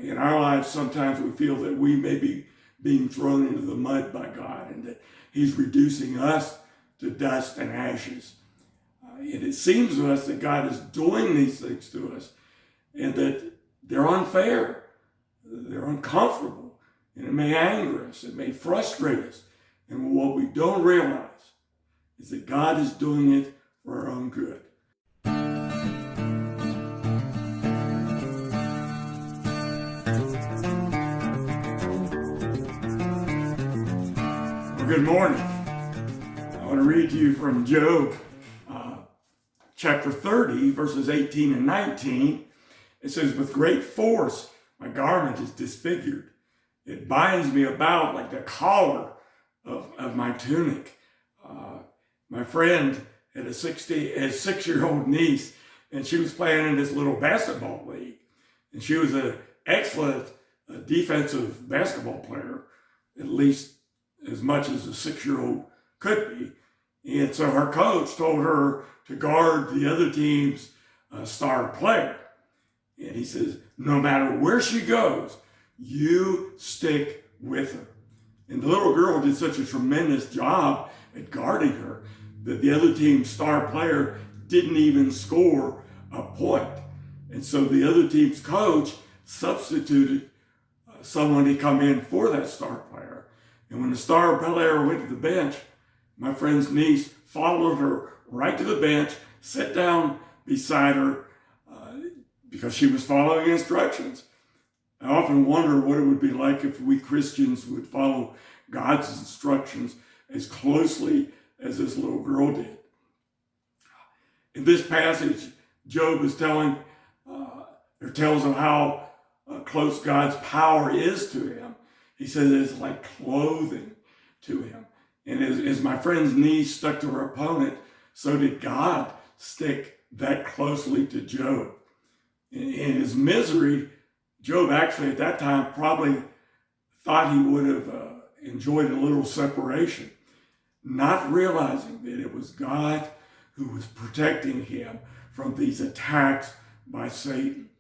In our lives, sometimes we feel that we may be being thrown into the mud by God and that he's reducing us to dust and ashes. And it seems to us that God is doing these things to us and that they're unfair, they're uncomfortable, and it may anger us, it may frustrate us. And what we don't realize is that God is doing it for our own good. Well, good morning. I want to read to you from Job chapter 30, verses 18 and 19. It says, "With great force my garment is disfigured. It binds me about like the collar of my tunic." My friend had a 6-year-old niece, and she was playing in this little basketball league. And she was an excellent defensive basketball player, at least as much as a 6-year-old could be. And so her coach told her to guard the other team's star player. And he says, no matter where she goes, you stick with her. And the little girl did such a tremendous job at guarding her that the other team's star player didn't even score a point. And so the other team's coach substituted someone to come in for that star player. And when the star player went to the bench, my friend's niece followed her right to the bench, sat down beside her because she was following instructions. I often wonder what it would be like if we Christians would follow God's instructions as closely as this little girl did. In this passage, Job is tells of how close God's power is to him. He says it's like clothing to him. And as my friend's niece stuck to her opponent, so did God stick that closely to Job. In his misery, Job actually at that time probably thought he would have enjoyed a little separation, not realizing that it was God who was protecting him from these attacks by Satan,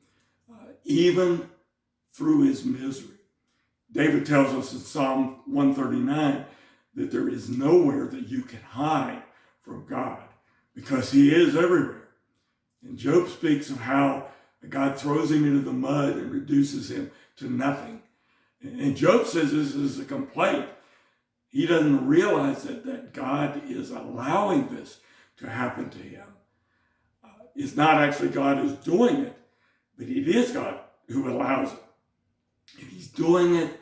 even through his misery. David tells us in Psalm 139 that there is nowhere that you can hide from God because he is everywhere. And Job speaks of how God throws him into the mud and reduces him to nothing. And Job says this is a complaint. He doesn't realize that God is allowing this to happen to him. It's not actually God who's doing it, but it is God who allows it. And he's doing it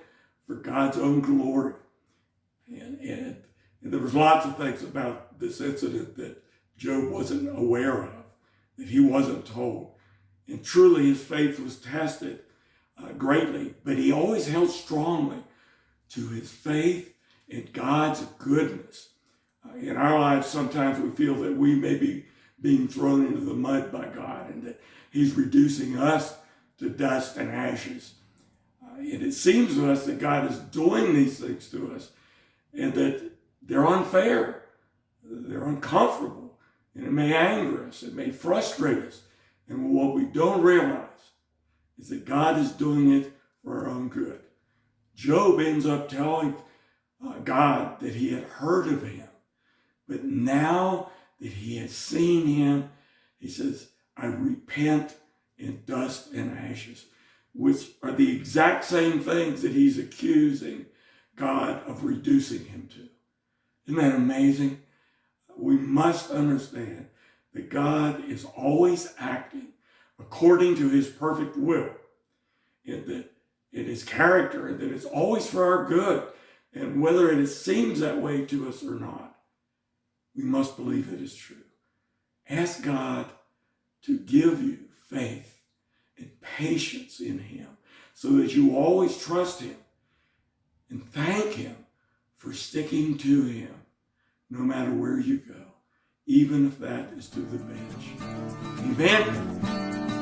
for God's own glory. And there was lots of things about this incident that Job wasn't aware of, that he wasn't told. And truly his faith was tested greatly, but he always held strongly to his faith in God's goodness. In our lives, sometimes we feel that we may be being thrown into the mud by God and that he's reducing us to dust and ashes. And it seems to us that God is doing these things to us and that they're unfair, they're uncomfortable, and it may anger us, it may frustrate us. And what we don't realize is that God is doing it for our own good. Job ends up telling God that he had heard of him, but now that he has seen him, he says, I repent in dust and ashes, which are the exact same things that he's accusing God of reducing him to. Isn't that amazing? We must understand that God is always acting according to his perfect will, and that in his character, and that it's always for our good. And whether it seems that way to us or not, we must believe it is true. Ask God to give you faith and patience in him so that you always trust him and thank him for sticking to him no matter where you go, even if that is to the bench. Amen.